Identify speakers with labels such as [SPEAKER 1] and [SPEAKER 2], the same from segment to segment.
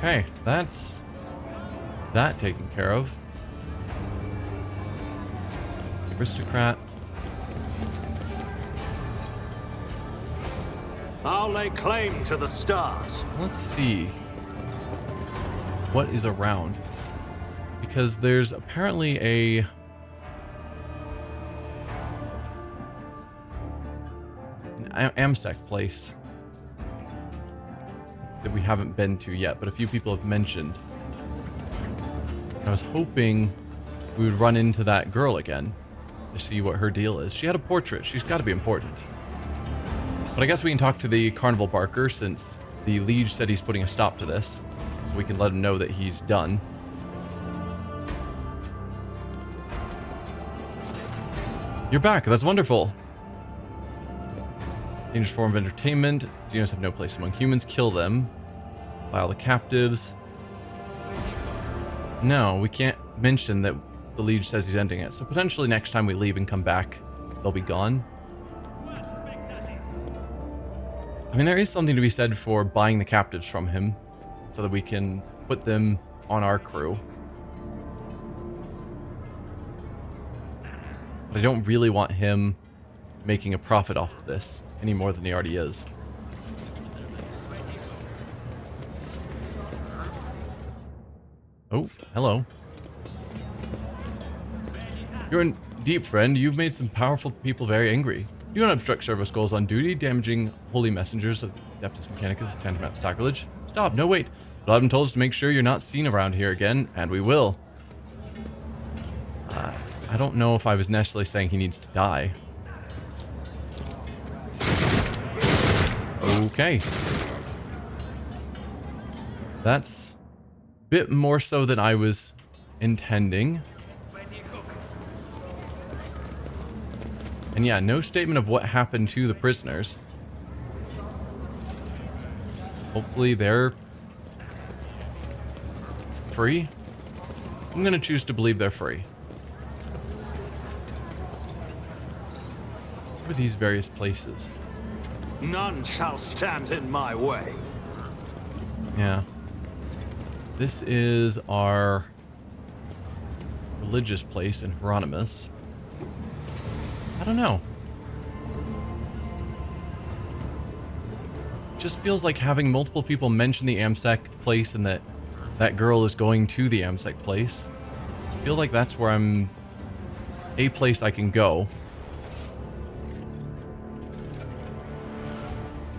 [SPEAKER 1] Okay, that's that taken care of. Aristocrat.
[SPEAKER 2] I'll lay claim to the stars.
[SPEAKER 1] Let's see what is around, because there's apparently an AMSEC place that we haven't been to yet, but a few people have mentioned. I was hoping we would run into that girl again to see what her deal is. She had a portrait. She's got to be important. But I guess we can talk to the carnival barker, since the liege said he's putting a stop to this, so we can let him know that he's done. You're back. That's wonderful. Dangerous form of entertainment. Xenos have no place among humans. Kill them. File the captives. No, we can't mention that the liege says he's ending it. So potentially next time we leave and come back, they'll be gone. I mean, there is something to be said for buying the captives from him so that we can put them on our crew. But I don't really want him making a profit off of this any more than he already is. Oh, hello. You're in deep, friend. You've made some powerful people very angry. Do not obstruct service goals on duty. Damaging holy messengers of Adeptus Mechanicus is tantamount to sacrilege. Stop, no wait. But I've told us to make sure you're not seen around here again, and we will. I don't know if I was necessarily saying he needs to die. Okay. That's a bit more so than I was intending. And yeah, no statement of what happened to the prisoners. Hopefully they're free. I'm going to choose to believe they're free. What are these various places?
[SPEAKER 2] None shall stand in my way.
[SPEAKER 1] Yeah. This is our religious place in Hieronymus. I don't know. Just feels like having multiple people mention the AMSEC place and that that girl is going to the AMSEC place. I feel like that's where I'm a place I can go.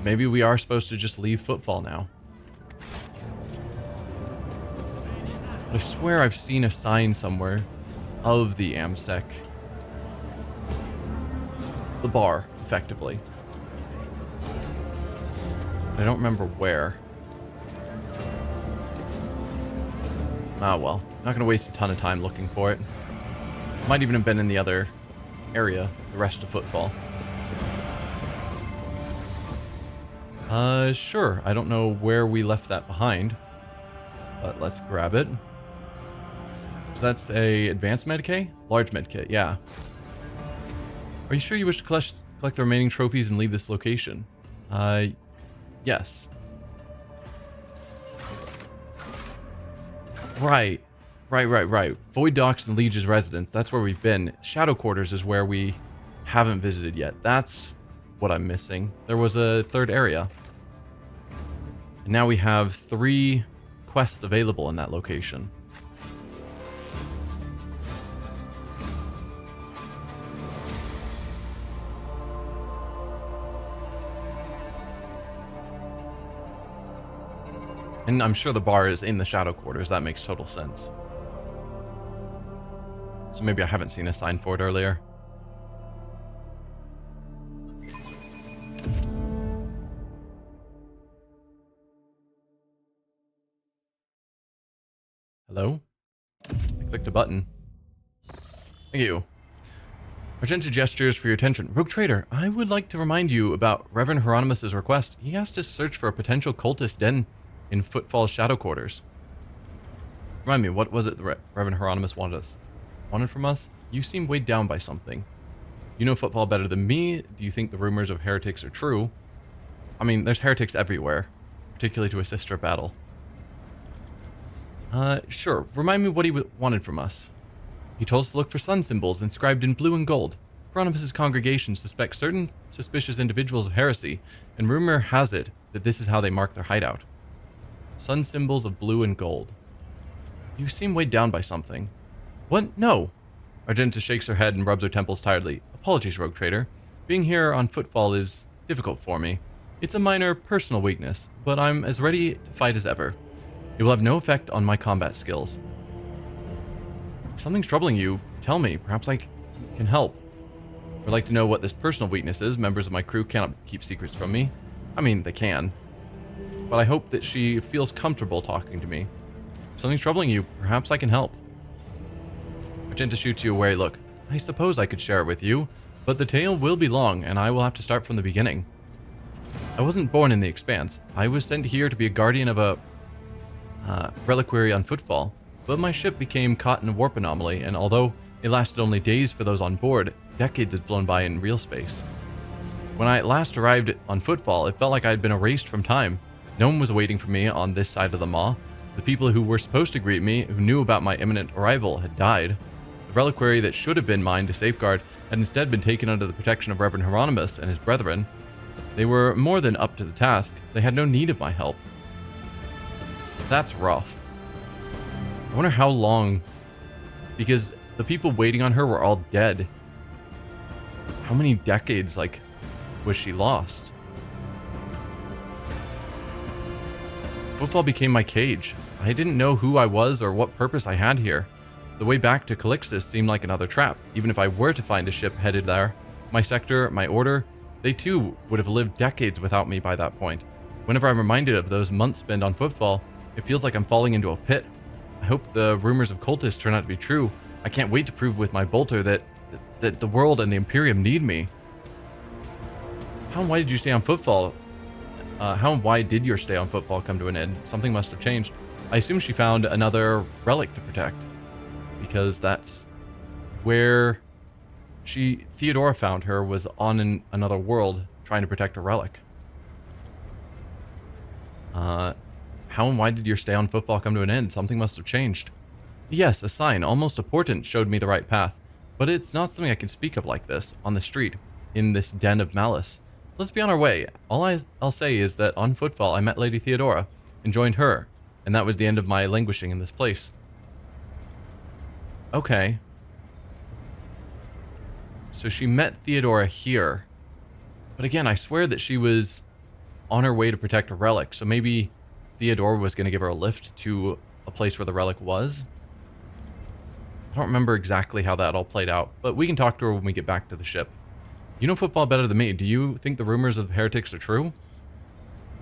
[SPEAKER 1] Maybe we are supposed to just leave Footfall now. But I swear I've seen a sign somewhere of the AMSEC. The bar, effectively. I don't remember where. Ah, well. Not going to waste a ton of time looking for it. Might even have been in the other area, the rest of Footfall. Sure. I don't know where we left that behind. But let's grab it. So that's a advanced medkit? Large medkit, yeah. Are you sure you wish to collect the remaining trophies and leave this location? Yes. Right. Void Docks and Liege's residence. That's where we've been. Shadow Quarters is where we haven't visited yet. That's what I'm missing. There was a third area. And now we have 3 quests available in that location. And I'm sure the bar is in the Shadow Quarters. That makes total sense. So maybe I haven't seen a sign for it earlier. Hello? I clicked a button. Thank you. Magenta gestures for your attention. Rogue Trader, I would like to remind you about Reverend Hieronymus' request. He asked us to search for a potential cultist den in Footfall's Shadow Quarters. Remind me, what was it the Reverend Hieronymus wanted from us? You seem weighed down by something. You know Footfall better than me. Do you think the rumors of heretics are true? I mean, there's heretics everywhere, particularly to assist our battle. Sure. Remind me what he wanted from us. He told us to look for sun symbols inscribed in blue and gold. Koronus' congregation suspects certain suspicious individuals of heresy, and rumor has it that this is how they mark their hideout. Sun symbols of blue and gold. You seem weighed down by something. What? No. Argenta shakes her head and rubs her temples tiredly. Apologies, Rogue Trader. Being here on footfall is difficult for me. It's a minor personal weakness, but I'm as ready to fight as ever. It will have no effect on my combat skills. If something's troubling you, tell me. Perhaps I can help. I'd like to know what this personal weakness is. Members of my crew cannot keep secrets from me. I mean, they can. But I hope that she feels comfortable talking to me. If something's troubling you, perhaps I can help. Argenta shoots you a wary look. I suppose I could share it with you, but the tale will be long, and I will have to start from the beginning. I wasn't born in the Expanse. I was sent here to be a guardian of a reliquary on footfall, but my ship became caught in a warp anomaly, and although it lasted only days for those on board, decades had flown by in real space. When I last arrived on footfall, it felt like I had been erased from time. No one was waiting for me on this side of the maw. The people who were supposed to greet me, who knew about my imminent arrival, had died. The reliquary that should have been mine to safeguard had instead been taken under the protection of Reverend Hieronymus and his brethren. They were more than up to the task. They had no need of my help. That's rough. I wonder how long, because the people waiting on her were all dead. How many decades, was she lost? Footfall became my cage. I didn't know who I was or what purpose I had here. The way back to Calixtus seemed like another trap. Even if I were to find a ship headed there, my sector, my order, they too would have lived decades without me by that point. Whenever I'm reminded of those months spent on footfall, it feels like I'm falling into a pit. I hope the rumors of cultists turn out to be true. I can't wait to prove with my bolter that the world and the Imperium need me. How and why did you stay on footfall? How and why did your stay on footfall come to an end? Something must have changed. I assume she found another relic to protect, because that's where Theodora found her, was on another world trying to protect a relic. How and why did your stay on footfall come to an end? Something must have changed. Yes, a sign, almost a portent, showed me the right path, but it's not something I can speak of like this, on the street, in this den of malice. Let's be on our way. All I'll say is that on footfall I met Lady Theodora and joined her, and that was the end of my languishing in this place. Okay. So she met Theodora here, but again, I swear that she was on her way to protect a relic, so maybe Theodora was going to give her a lift to a place where the relic was. I don't remember exactly how that all played out, but we can talk to her when we get back to the ship. You know football better than me. Do you think the rumors of heretics are true?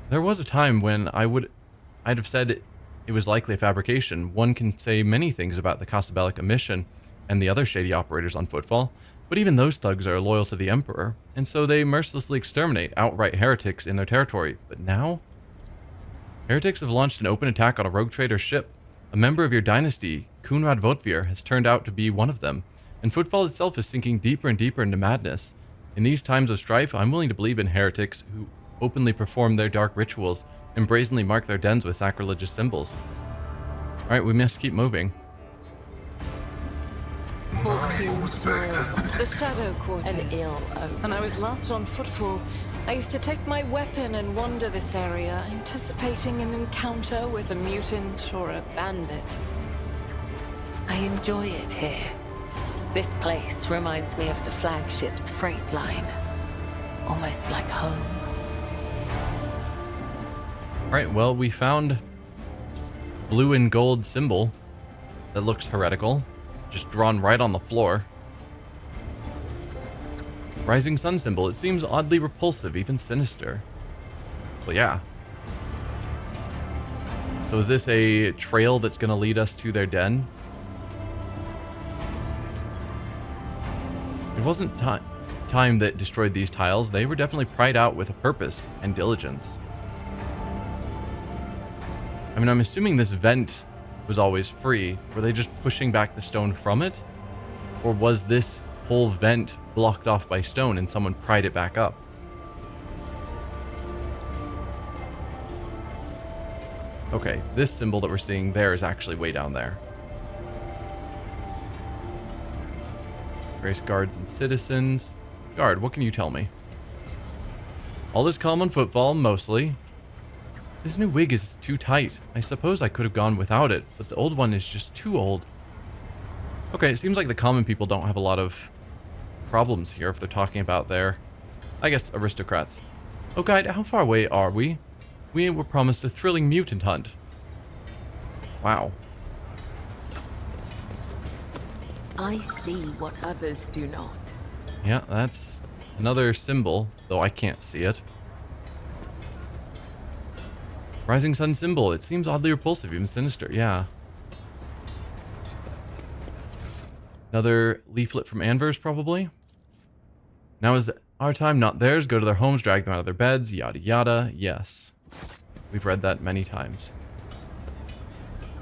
[SPEAKER 1] There was a time when I'd have said it was likely a fabrication. One can say many things about the Casabelica mission and the other shady operators on footfall, but even those thugs are loyal to the Emperor, and so they mercilessly exterminate outright heretics in their territory. But now? Heretics have launched an open attack on a rogue trader ship. A member of your dynasty, Kunrad Votvir, has turned out to be one of them, and footfall itself is sinking deeper and deeper into madness. In these times of strife, I'm willing to believe in heretics who openly perform their dark rituals and brazenly mark their dens with sacrilegious symbols. Alright, we must keep moving.
[SPEAKER 3] The Shadow Quarters. An ill omen. And I was last on footfall. I used to take my weapon and wander this area, anticipating an encounter with a mutant or a bandit. I enjoy it here. This place reminds me of the flagship's freight line. Almost like home.
[SPEAKER 1] Alright, well, we found blue and gold symbol that looks heretical, just drawn right on the floor. Rising sun symbol. It seems oddly repulsive, even sinister. Well, yeah. So is this a trail that's going to lead us to their den? It wasn't time that destroyed these tiles. They were definitely pried out with a purpose and diligence. I mean, I'm assuming this vent was always free. Were they just pushing back the stone from it? Or was this whole vent blocked off by stone and someone pried it back up? Okay, this symbol that we're seeing there is actually way down there. Grace guards and citizens. Guard, what can you tell me? All is calm on footfall, mostly. This new wig is too tight. I suppose I could have gone without it, but the old one is just too old. Okay, it seems like the common people don't have a lot of problems here if they're talking about their, I guess, aristocrats. Oh, guide, how far away are we? We were promised a thrilling mutant hunt. Wow.
[SPEAKER 4] I see what others do not.
[SPEAKER 1] Yeah, that's another symbol, though I can't see it. Rising sun symbol. It seems oddly repulsive, even sinister. Yeah. Another leaflet from Anvers, probably. Now is our time, not theirs. Go to their homes, drag them out of their beds, yada yada. Yes. We've read that many times.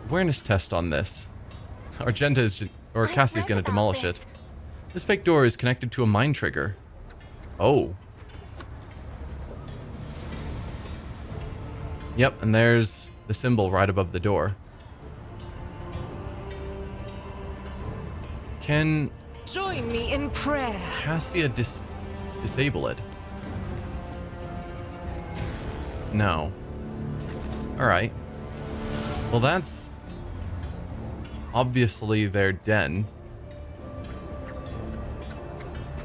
[SPEAKER 1] Awareness test on this. Argenta is just, or Cassie's going to demolish it. This fake door is connected to a mind trigger. Oh. Yep, and there's the symbol right above the door. Can
[SPEAKER 3] Join me in prayer.
[SPEAKER 1] Cassia disable it? No. Alright. Well, that's obviously their den.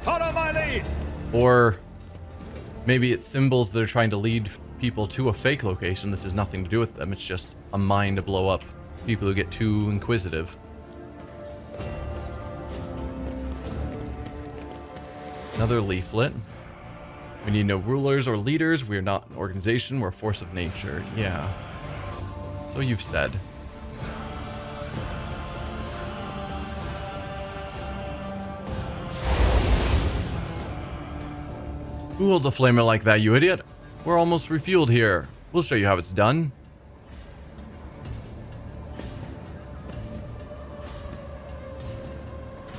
[SPEAKER 2] Follow my lead!
[SPEAKER 1] Or maybe it's symbols that are trying to lead people to a fake location. This has nothing to do with them. It's just a mine to blow up people who get too inquisitive. Another leaflet. We need no rulers or leaders. We are not an organization. We're a force of nature. Yeah. So you've said. Who holds a flamer like that, you idiot? We're almost refueled here. We'll show you how it's done.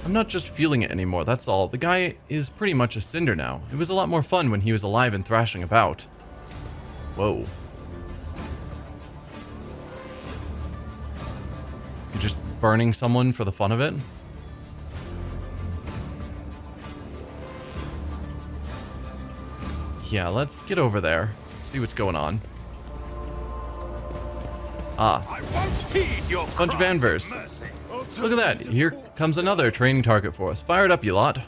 [SPEAKER 1] I'm not just feeling it anymore, that's all. The guy is pretty much a Cinder now. It was a lot more fun when he was alive and thrashing about. Whoa. You're just burning someone for the fun of it? Yeah, let's get over there. See what's going on. Ah.
[SPEAKER 2] I won't heed your
[SPEAKER 1] Bunch of
[SPEAKER 2] cries
[SPEAKER 1] Anvers.
[SPEAKER 2] mercy.
[SPEAKER 1] Look at that. Here comes another training target for us. Fire it up, you lot.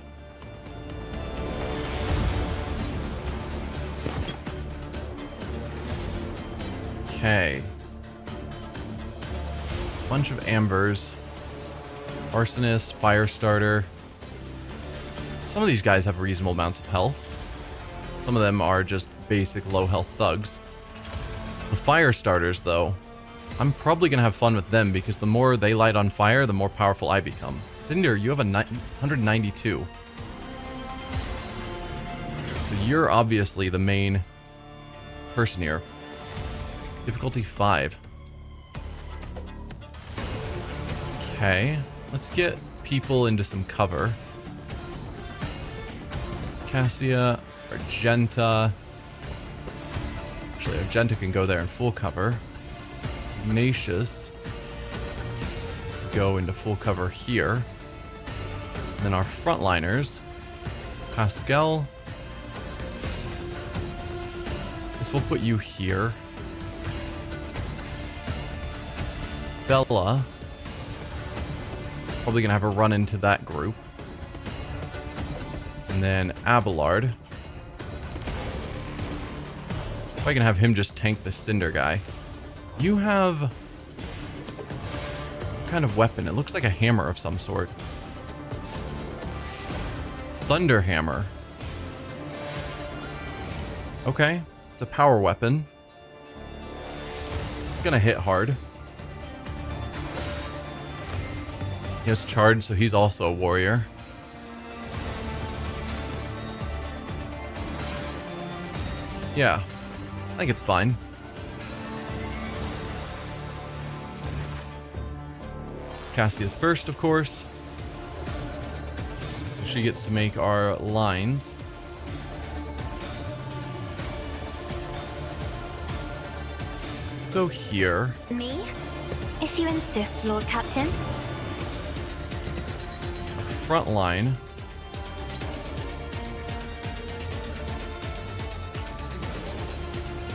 [SPEAKER 1] Okay. Bunch of Ambers. Arsonist, Firestarter. Some of these guys have reasonable amounts of health. Some of them are just basic low health thugs. The Firestarters, though, I'm probably going to have fun with them because the more they light on fire, the more powerful I become. Cinder, you have a 192. So you're obviously the main person here. Difficulty 5. Okay, let's get people into some cover. Cassia, Argenta. Actually, Argenta can go there in full cover. Ignatius go into full cover here. And then our frontliners, Pascal. Guess we'll put you here. Bella. Probably gonna have a run into that group. And then Abelard. If I can have him just tank the Cinder guy. You have... what kind of weapon? It looks like a hammer of some sort. Thunder hammer. Okay. It's a power weapon. It's gonna hit hard. He has charge, so he's also a warrior. Yeah. I think it's fine. Cassia's first, of course. So she gets to make our lines. go here.
[SPEAKER 5] Me? If you insist, Lord Captain.
[SPEAKER 1] Front line.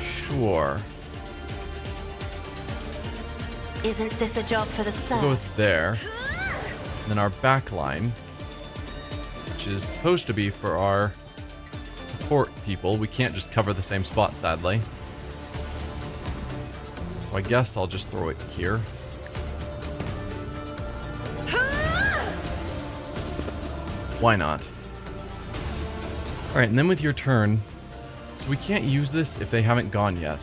[SPEAKER 1] Sure.
[SPEAKER 5] Isn't this a job for the
[SPEAKER 1] We'll go with
[SPEAKER 5] serfs?
[SPEAKER 1] there. And then our back line, which is supposed to be for our support people. We can't just cover the same spot, sadly. So I guess I'll just throw it here. Why not? Alright, and then with your turn, so we can't use this if they haven't gone yet.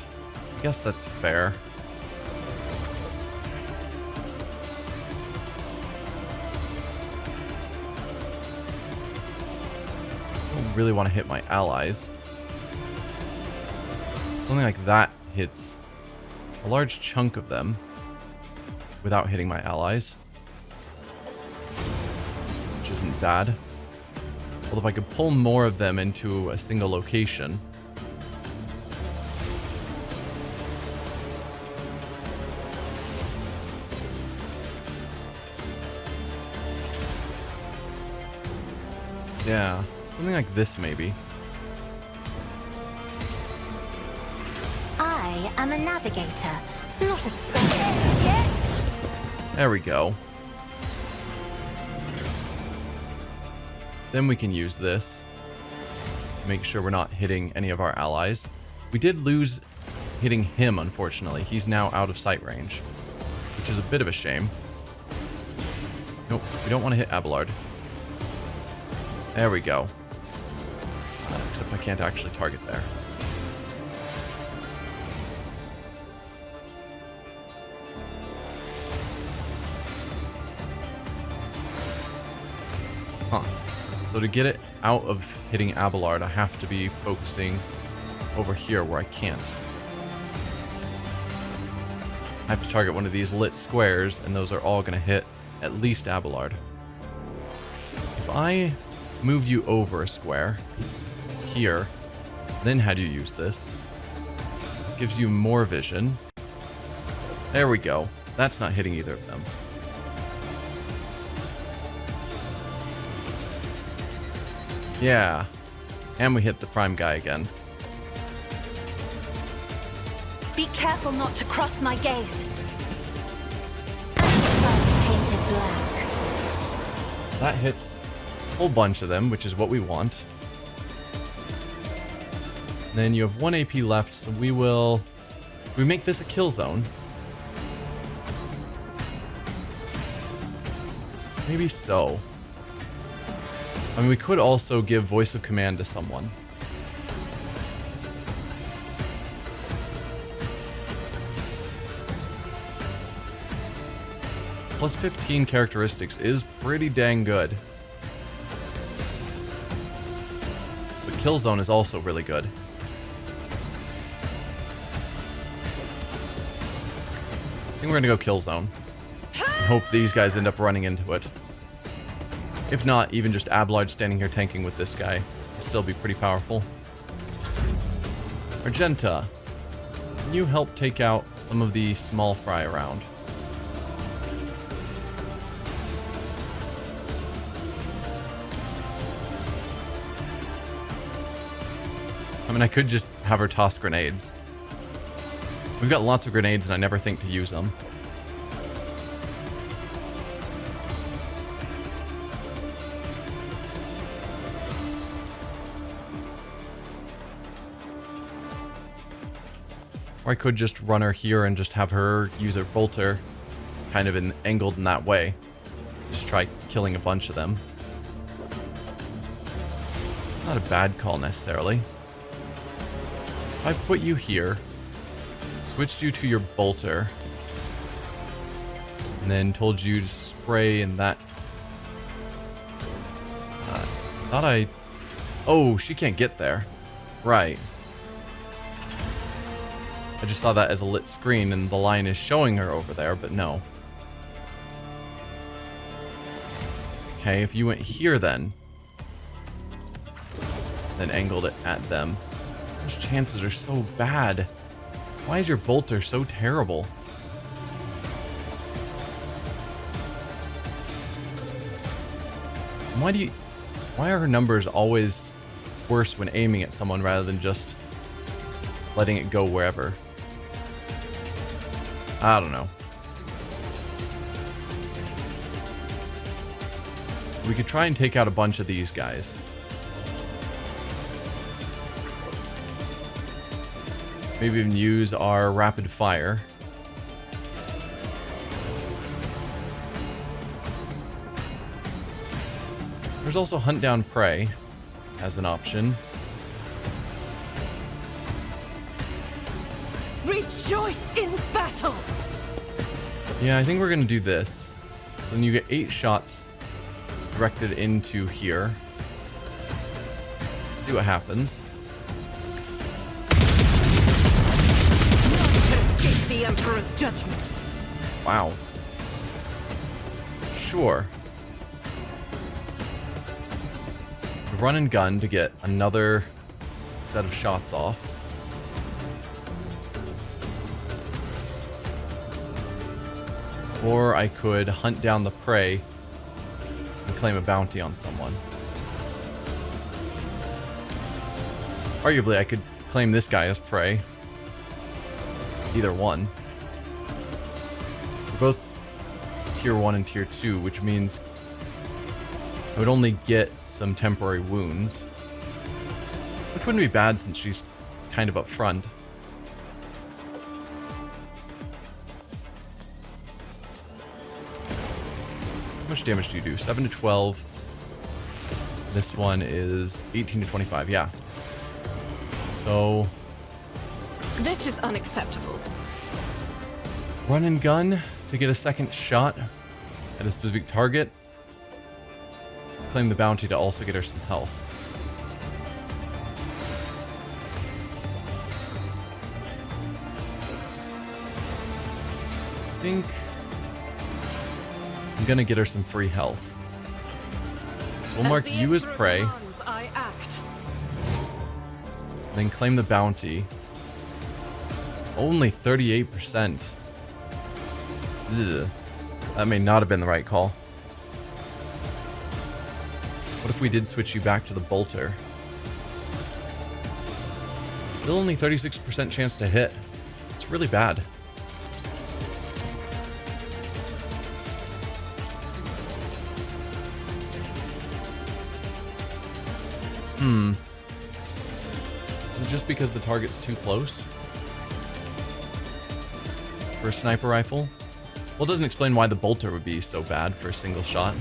[SPEAKER 1] I guess that's fair. I don't really want to hit my allies. Something like that hits a large chunk of them without hitting my allies, which isn't bad. Although if I could pull more of them into a single location. Yeah, something like this maybe.
[SPEAKER 5] I am a navigator, not a soldier.
[SPEAKER 1] There we go. Then we can use this. Make sure we're not hitting any of our allies. We did lose hitting him, unfortunately. He's now out of sight range, which is a bit of a shame. Nope, we don't want to hit Abelard. There we go. Except I can't actually target there. Huh. So to get it out of hitting Abelard, I have to be focusing over here where I can't. I have to target one of these lit squares, and those are all going to hit at least Abelard. If I move you over a square here, then how do you use this? It gives you more vision. There we go. That's not hitting either of them. Yeah. And we hit the prime guy again.
[SPEAKER 5] Be careful not to cross my gaze. Painted black.
[SPEAKER 1] So that hits a whole bunch of them, which is what we want. Then you have 1 AP left, so we make this a kill zone. Maybe so. I mean, we could also give voice of command to someone. Plus 15 characteristics is pretty dang good. But kill zone is also really good. I think we're gonna go kill zone. And hope these guys end up running into it. If not, even just Abelard standing here tanking with this guy will still be pretty powerful. Argenta, can you help take out some of the small fry around? I mean, I could just have her toss grenades. We've got lots of grenades and I never think to use them. Or I could just run her here and just have her use her bolter kind of angled in that way. Just try killing a bunch of them. It's not a bad call necessarily. If I put you here, switched you to your bolter, and then told you to spray in that... thought I... Oh, she can't get there. Right. I just saw that as a lit screen and the line is showing her over there, but no. Okay, if you went here then angled it at them. Those chances are so bad. Why is your bolter so terrible? Why are her numbers always worse when aiming at someone rather than just letting it go wherever? I don't know. We could try and take out a bunch of these guys. Maybe even use our rapid fire. There's also hunt down prey as an option.
[SPEAKER 3] Rejoice in battle!
[SPEAKER 1] Yeah, I think we're gonna do this. So then you get 8 shots directed into here. See what happens.
[SPEAKER 3] None can escape the Emperor's judgment.
[SPEAKER 1] Wow. Sure. Run and gun to get another set of shots off. Or I could hunt down the prey and claim a bounty on someone. Arguably, I could claim this guy as prey. Either one. We're both tier 1 and tier 2, which means I would only get some temporary wounds. Which wouldn't be bad since she's kind of up front. How much damage do you do? 7 to 12. This one is 18 to 25, yeah. So...
[SPEAKER 3] This is unacceptable.
[SPEAKER 1] Run and gun to get a second shot at a specific target. Claim the bounty to also get her some health. I think I'm gonna get her some free health. So we'll mark you as prey,
[SPEAKER 3] I act.
[SPEAKER 1] then claim the bounty. Only 38%. Ugh. That may not have been the right call. What if we did switch you back to the bolter? Still only 36% chance to hit. It's really bad. Is it just because the target's too close? For a sniper rifle? Well, it doesn't explain why the bolter would be so bad for a single shot.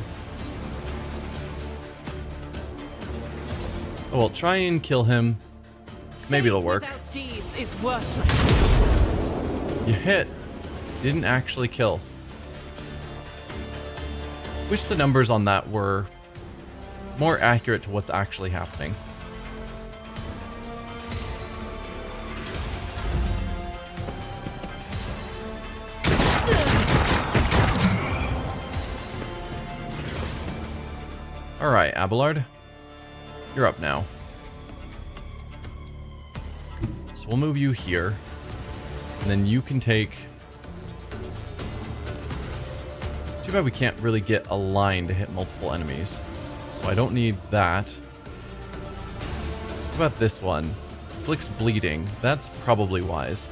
[SPEAKER 1] Oh, well, try and kill him. Maybe it'll work.
[SPEAKER 3] Without deeds is worthless.
[SPEAKER 1] You hit. Didn't actually kill. Wish the numbers on that were more accurate to what's actually happening. Alright, Abelard. You're up now. So we'll move you here. And then you can take... Too bad we can't really get a line to hit multiple enemies. So I don't need that. What about this one? Inflicts bleeding. That's probably wise.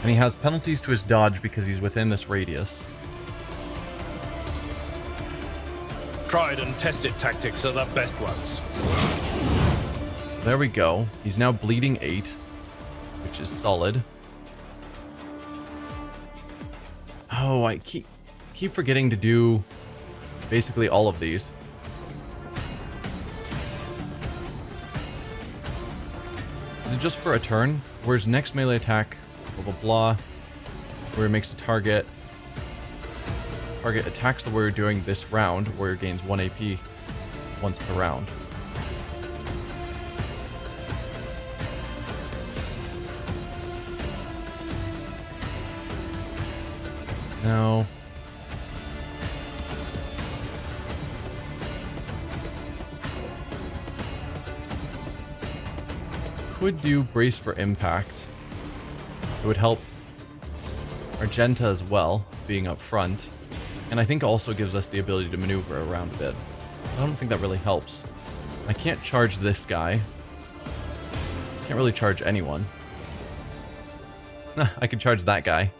[SPEAKER 1] And he has penalties to his dodge because he's within this radius.
[SPEAKER 2] Tried and tested tactics are the best ones.
[SPEAKER 1] So there we go. He's now bleeding 8, which is solid. Oh, I keep forgetting to do basically all of these. Is it just for a turn? Where's next melee attack? Blah blah blah. Where it makes a target. Target attacks the warrior during this round. Warrior gains 1 AP once per round. Now... could do brace for impact. It would help Argenta as well, being up front. And I think also gives us the ability to maneuver around a bit. I don't think that really helps. I can't charge this guy. Can't really charge anyone. I can charge that guy.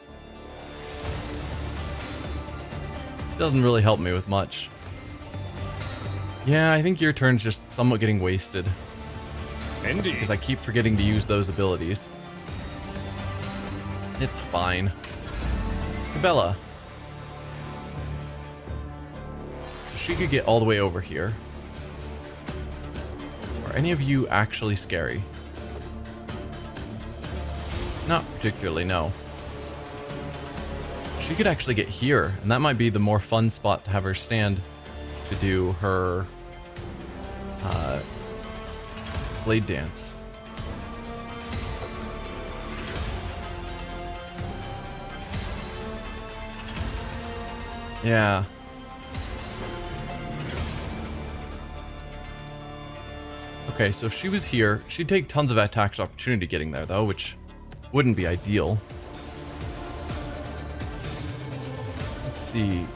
[SPEAKER 1] Doesn't really help me with much. Yeah, I think your turn's just somewhat getting wasted.
[SPEAKER 2] Indeed.
[SPEAKER 1] Because I keep forgetting to use those abilities. It's fine. Bella. So she could get all the way over here. Are any of you actually scary? Not particularly, no. She could actually get here, and that might be the more fun spot to have her stand to do her blade dance. Yeah. Okay, so if she was here, she'd take tons of attacks opportunity getting there, though, which wouldn't be ideal. Let's see.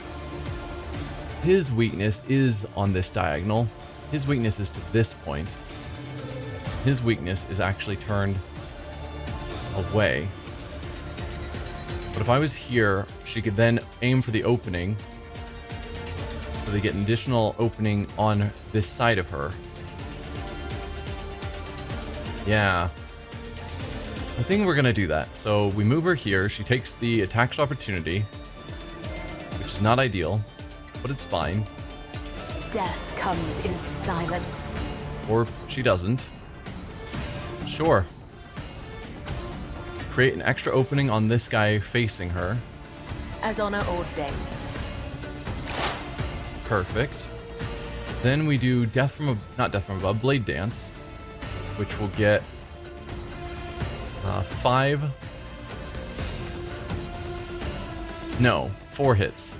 [SPEAKER 1] His weakness is on this diagonal. His weakness is to this point. His weakness is actually turned away. But if I was here, she could then aim for the opening. So they get an additional opening on this side of her. Yeah. I think we're going to do that. So we move her here. She takes the attacks opportunity, which is not ideal, but it's fine.
[SPEAKER 4] Death comes in silence.
[SPEAKER 1] Or she doesn't. Sure. Create an extra opening on this guy facing her.
[SPEAKER 4] As honor ordains.
[SPEAKER 1] Perfect. Then we do death from not death from above, blade dance, which will get 4 hits.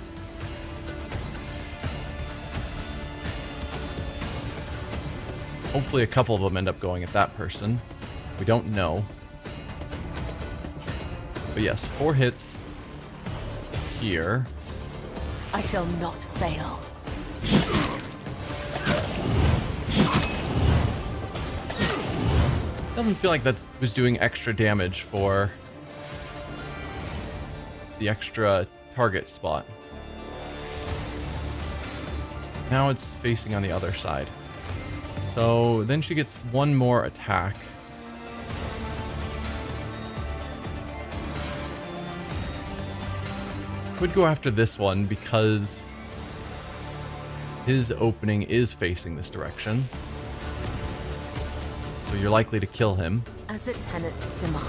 [SPEAKER 1] Hopefully a couple of them end up going at that person. We don't know. But yes, 4 hits here.
[SPEAKER 4] I shall not fail.
[SPEAKER 1] Doesn't feel like that was doing extra damage for the extra target spot. Now it's facing on the other side. So then she gets 1 more attack. Could go after this one because his opening is facing this direction. So you're likely to kill him.
[SPEAKER 4] As the tenets demand.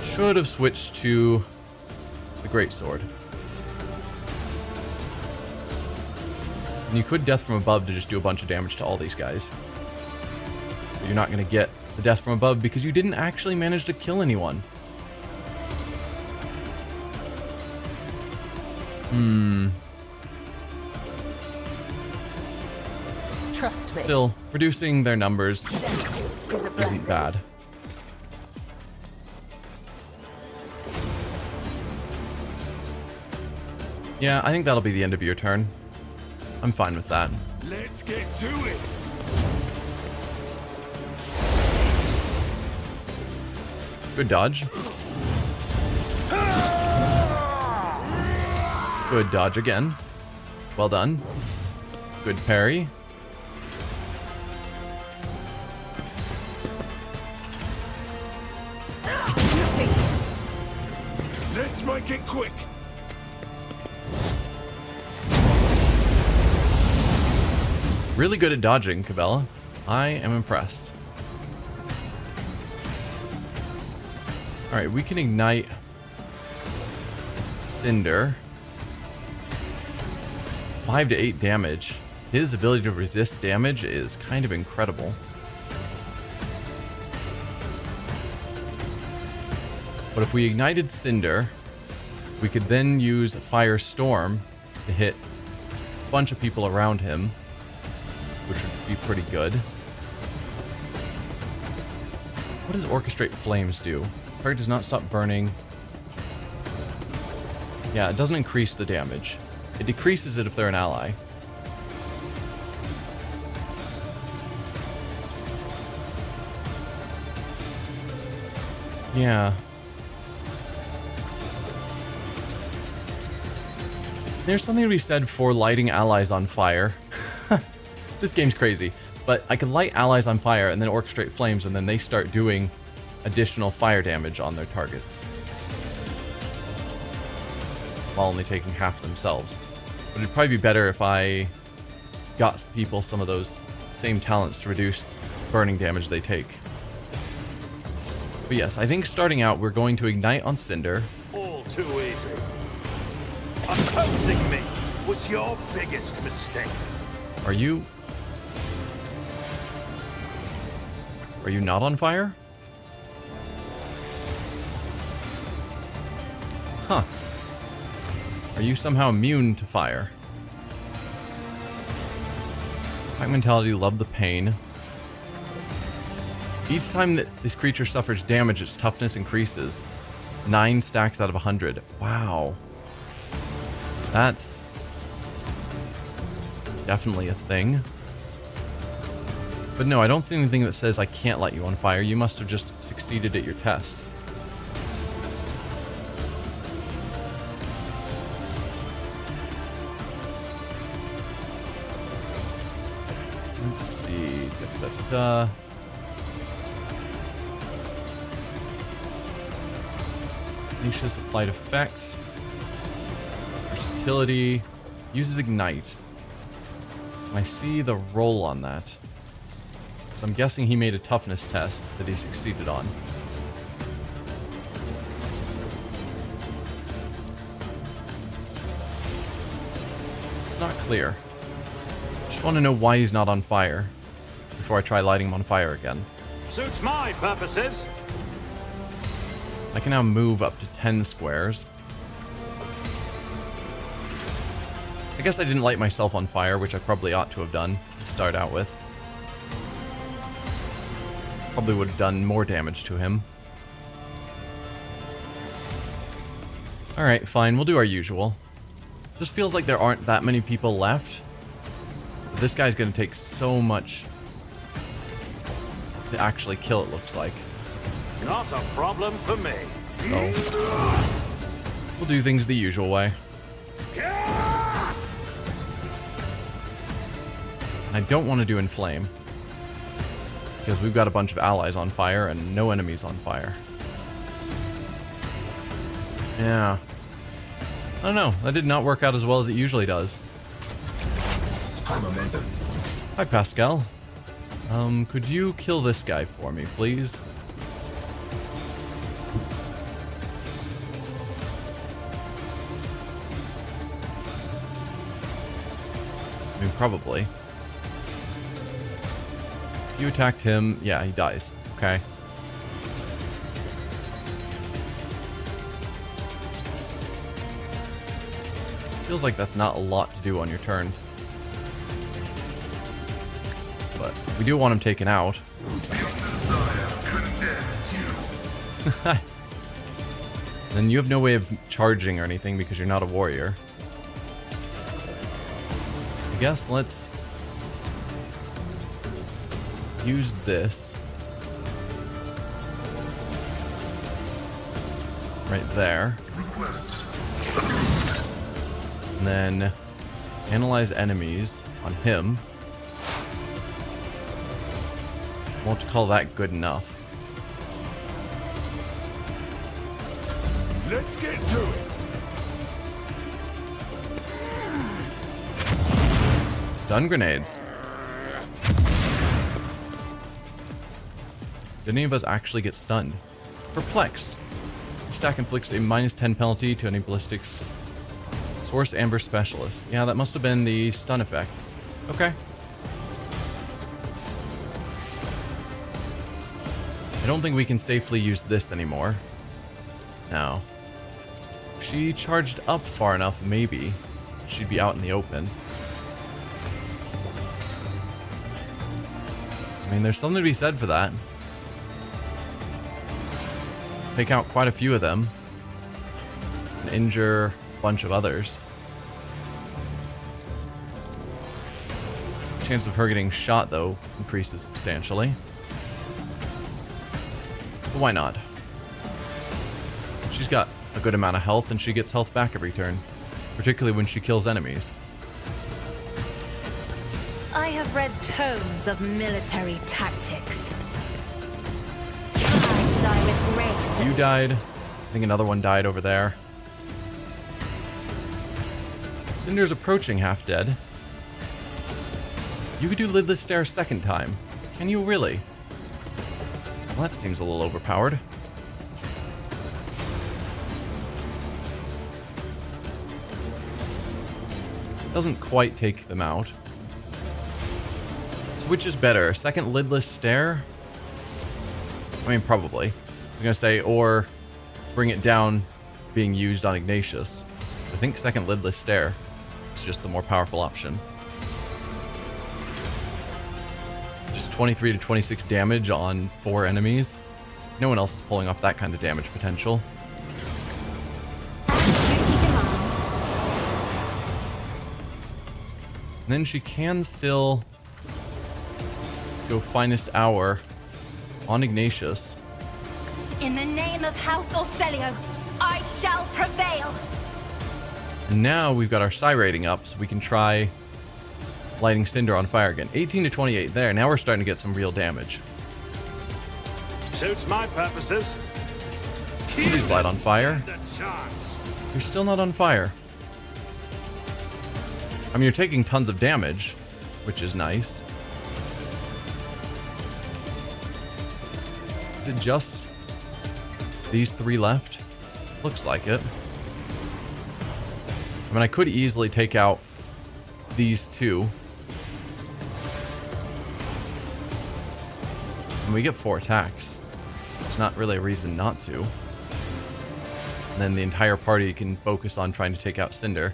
[SPEAKER 1] Should have switched to the greatsword. And you could death from above to just do a bunch of damage to all these guys. But you're not going to get the death from above because you didn't actually manage to kill anyone.
[SPEAKER 4] Trust me.
[SPEAKER 1] Still, reducing their numbers
[SPEAKER 4] Death is a blessing.
[SPEAKER 1] isn't bad. Yeah, I think that'll be the end of your turn. I'm fine with that.
[SPEAKER 2] Let's get to it.
[SPEAKER 1] Good dodge. Good dodge again. Well done. Good parry.
[SPEAKER 2] Let's make it quick.
[SPEAKER 1] Really good at dodging, Cabela. I am impressed. Alright, we can ignite Cinder. 5 to 8 damage. His ability to resist damage is kind of incredible. But if we ignited Cinder, we could then use Firestorm to hit a bunch of people around him, which would be pretty good. What does orchestrate flames do? Target does not stop burning. Yeah, it doesn't increase the damage. It decreases it if they're an ally. Yeah. There's something to be said for lighting allies on fire. This game's crazy. But I can light allies on fire and then orchestrate flames, and then they start doing additional fire damage on their targets, while only taking half themselves. But it'd probably be better if I got people some of those same talents to reduce burning damage they take. But yes, I think starting out, we're going to ignite on Cinder.
[SPEAKER 2] All too easy. Opposing me was your biggest mistake.
[SPEAKER 1] Are you not on fire? Huh. Are you somehow immune to fire? Pack mentality, love the pain. Each time that this creature suffers damage, its toughness increases. 9 stacks out of 100. Wow. That's definitely a thing. But no, I don't see anything that says I can't light you on fire. You must have just succeeded at your test. Let's see. Unleashes applied effect. Versatility. Uses ignite. I see the roll on that. So I'm guessing he made a toughness test that he succeeded on. It's not clear. Just want to know why he's not on fire before I try lighting him on fire again.
[SPEAKER 2] Suits my purposes.
[SPEAKER 1] I can now move up to 10 squares. I guess I didn't light myself on fire, which I probably ought to have done to start out with. Probably would have done more damage to him. Alright, fine. We'll do our usual. Just feels like there aren't that many people left. But this guy's going to take so much to actually kill, it looks like.
[SPEAKER 2] Not a problem for me.
[SPEAKER 1] So, we'll do things the usual way. And I don't want to do Inflame, because we've got a bunch of allies on fire and no enemies on fire. Yeah. I don't know. That did not work out as well as it usually does. Hi, Pascal. Could you kill this guy for me, please? I mean, probably. If you attacked him, yeah, he dies. Okay. Feels like that's not a lot to do on your turn. But we do want him taken out. Then you have no way of charging or anything because you're not a warrior. I guess let's use this right there. And then analyze enemies on him. Won't call that good enough.
[SPEAKER 2] Let's get to it.
[SPEAKER 1] Stun grenades. Did any of us actually get stunned? Perplexed. This stack inflicts a -10 penalty to any ballistics. Source Amber Specialist. Yeah, that must have been the stun effect. Okay. I don't think we can safely use this anymore. No. If she charged up far enough, maybe she'd be out in the open. I mean, there's something to be said for that. take out quite a few of them and injure a bunch of others. The chance of her getting shot, though, increases substantially. But why not? She's got a good amount of health, and she gets health back every turn, particularly when she kills enemies.
[SPEAKER 5] I have read tomes of military tactics. Try to die with grace.
[SPEAKER 1] You died. I think another one died over there. Cinder's approaching half dead. You could do lidless stare a second time. Can you really? Well, that seems a little overpowered. Doesn't quite take them out. So which is better? Second lidless stare? I mean, probably. I was gonna say, or bring it down being used on Ignatius. I think second lidless stare is just the more powerful option. Just 23 to 26 damage on 4 enemies. No one else is pulling off that kind of damage potential.
[SPEAKER 5] Duty demands.
[SPEAKER 1] And then she can still go finest hour on Ignatius.
[SPEAKER 5] In the name of House Orselio, I shall prevail.
[SPEAKER 1] And now we've got our psi rating up, so we can try lighting Cinder on fire again. 18 to 28 there. Now we're starting to get some real damage.
[SPEAKER 2] Suits my purposes.
[SPEAKER 1] Please light on fire.
[SPEAKER 2] Stand a chance.
[SPEAKER 1] You're still not on fire. I mean, you're taking tons of damage, which is nice. Is it just these 3 left? Looks like it. I mean, I could easily take out these 2. And we get 4 attacks. There's not really a reason not to. And then the entire party can focus on trying to take out Cinder.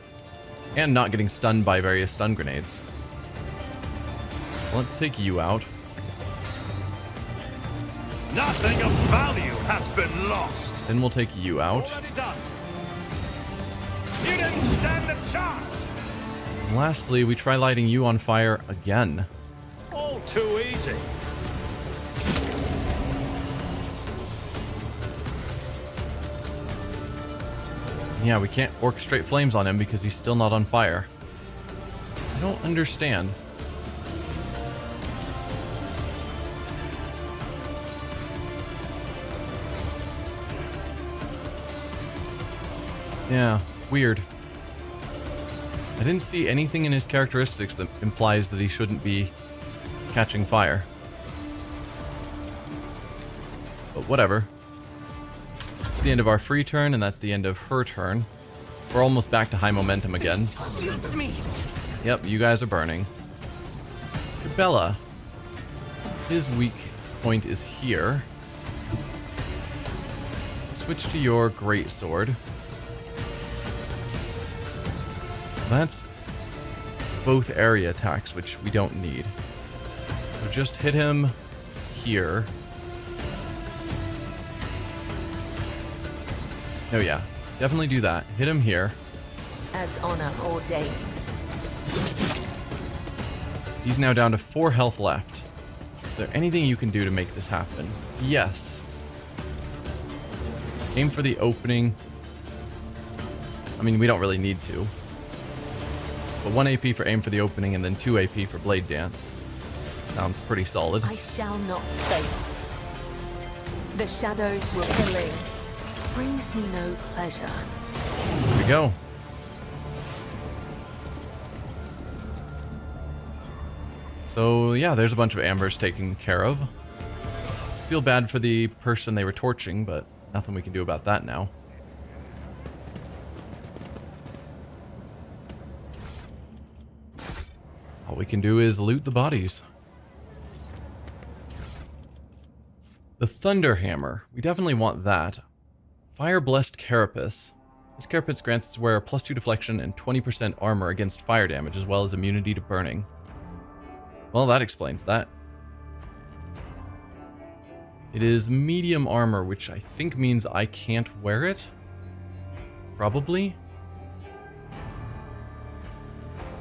[SPEAKER 1] And not getting stunned by various stun grenades. So let's take you out.
[SPEAKER 2] Nothing of value has been lost.
[SPEAKER 1] Then we'll take you out.
[SPEAKER 2] Already done. You didn't stand a chance.
[SPEAKER 1] And lastly, we try lighting you on fire again.
[SPEAKER 2] All too easy.
[SPEAKER 1] Yeah, we can't orchestrate flames on him because he's still not on fire. I don't understand. Yeah, weird. I didn't see anything in his characteristics that implies that he shouldn't be catching fire. But whatever. That's the end of our free turn, and that's the end of her turn. We're almost back to high momentum again.
[SPEAKER 3] Suits me.
[SPEAKER 1] Yep, you guys are burning. Bella. His weak point is here. Switch to your greatsword. So that's both area attacks, which we don't need. So just hit him here. Oh yeah, definitely do that. Hit him here.
[SPEAKER 4] As honor ordains.
[SPEAKER 1] He's now down to 4 health left. Is there anything you can do to make this happen? Yes. Aim for the opening. I mean, we don't really need to. But 1 AP for aim for the opening and then 2 AP for blade dance. Sounds pretty solid.
[SPEAKER 4] I shall not fail. The shadows will killing. Brings me no pleasure.
[SPEAKER 1] Here we go. So yeah, there's a bunch of ambers taken care of. Feel bad for the person they were torching, but nothing we can do about that now. All we can do is loot the bodies. The Thunder Hammer. We definitely want that. Fire Blessed Carapace. This carapace grants its wearer +2 deflection and 20% armor against fire damage, as well as immunity to burning. Well, that explains that. It is medium armor, which I think means I can't wear it. Probably.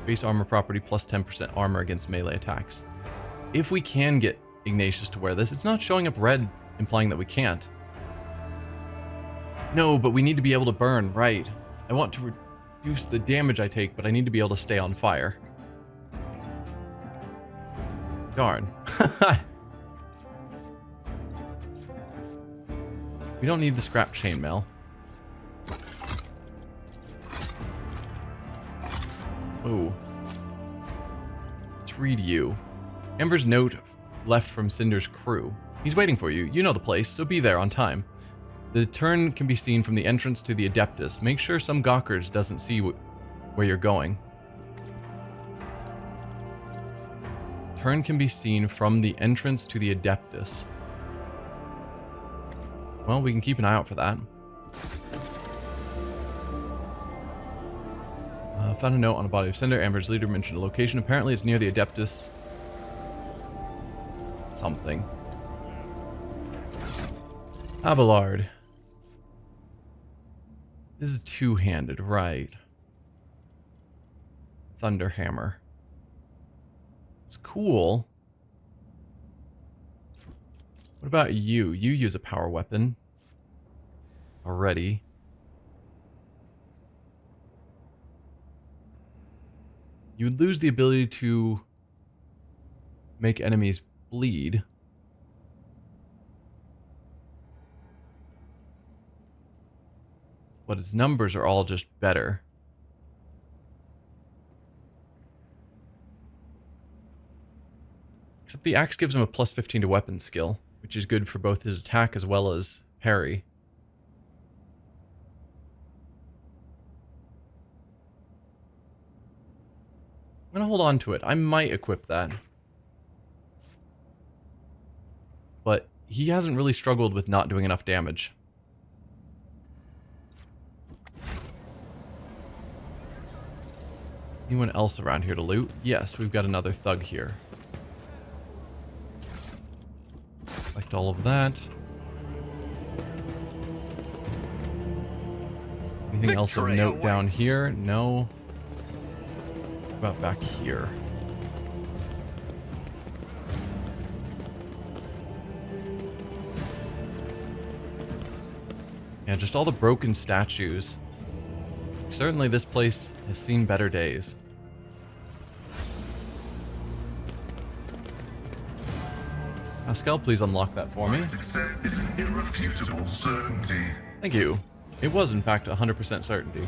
[SPEAKER 1] Base armor property plus 10% armor against melee attacks. If we can get Ignatius to wear this, it's not showing up red, implying that we can't. No, but we need to be able to burn, right. I want to reduce the damage I take, but I need to be able to stay on fire. Darn. We don't need the scrap chainmail. Ooh. Let's read you. Amber's note left from Cinder's crew. He's waiting for you. You know the place, so be there on time. The turn can be seen from the entrance to the Adeptus. Make sure some gawkers doesn't see where you're going. Turn can be seen from the entrance to the Adeptus. Well, we can keep an eye out for that. Found a note on the body of Cinder. Amber's leader mentioned a location. Apparently it's near the Adeptus. Something. Abelard. This is two-handed, right? Thunderhammer. It's cool. What about you? You use a power weapon. Already. You would lose the ability to make enemies bleed. But its numbers are all just better. Except the axe gives him a plus 15 to weapon skill, which is good for both his attack as well as parry. I'm gonna hold on to it. I might equip that. But he hasn't really struggled with not doing enough damage. Anyone else around here to loot? Yes, we've got another thug here. Collect all of that. Anything else of note down here? No. What about back here? Yeah, just all the broken statues. Certainly this place has seen better days. Pascal, please unlock that for me.
[SPEAKER 6] Success is an irrefutable certainty.
[SPEAKER 1] Thank you. It was, in fact, 100% certainty.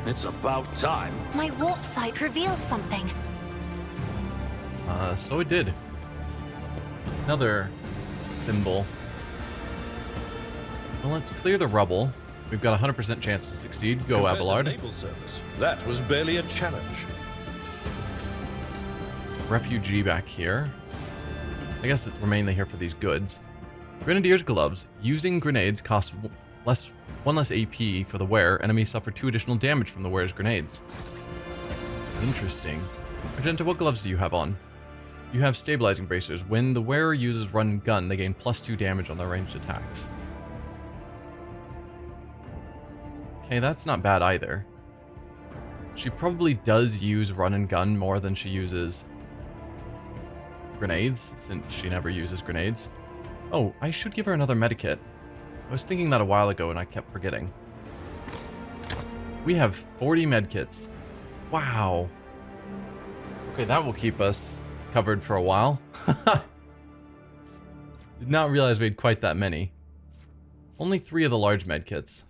[SPEAKER 2] It's about time.
[SPEAKER 5] My warp sight reveals something.
[SPEAKER 1] So it did. Another symbol. Well, let's clear the rubble. We've got a 100% chance to succeed. Go,
[SPEAKER 7] Compared to
[SPEAKER 1] Abelard.
[SPEAKER 7] naval service, that was barely a challenge.
[SPEAKER 1] Refugee back here. I guess we're mainly here for these goods. Grenadier's gloves. Using grenades costs one less AP for the wearer. Enemies suffer 2 additional damage from the wearer's grenades. Interesting. Argenta, what gloves do you have on? You have stabilizing bracers. When the wearer uses run and gun, they gain +2 damage on their ranged attacks. Okay, that's not bad either. She probably does use run and gun more than she uses grenades, since she never uses grenades. Oh, I should give her another medikit. I was thinking that a while ago and I kept forgetting. We have 40 medkits. Wow. Okay, that will keep us covered for a while. Did not realize we had quite that many. Only 3 of the large medkits.